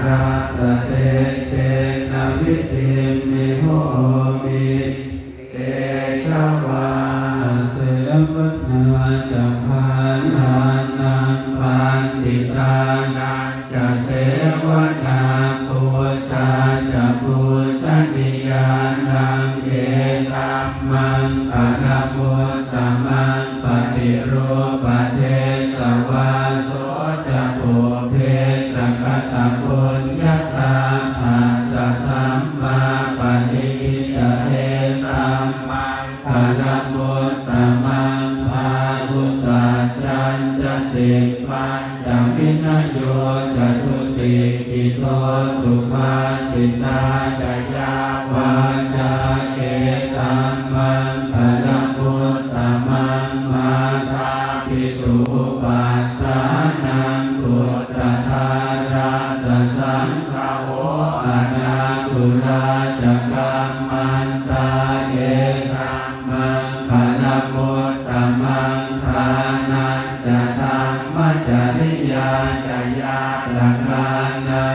ราสเตเชนะวิธิมิโหมิเตชะวาเสยวัตนาจัพพานานังปันติตานังจะเสวนาปูชาจะปูชนียานังเอตัมมังคณมุตตมังปฏิรูปเทสวาโสจะปุเพจะกตปุญญาตาอัตตสัมมาปณิจะเอตัมมังคณมุตตมังภาวุสัจจันจะสิกปัญจวินโยจะสุสิกิโตสุภาสิตาจยาวาจาเกตัมมังคณมุตตมังมาทาปิตุปัฏฐานังพุทธทาราสสังฆโออนาคุราจักขัมมันตาเอตัมมังคณมุตตมัง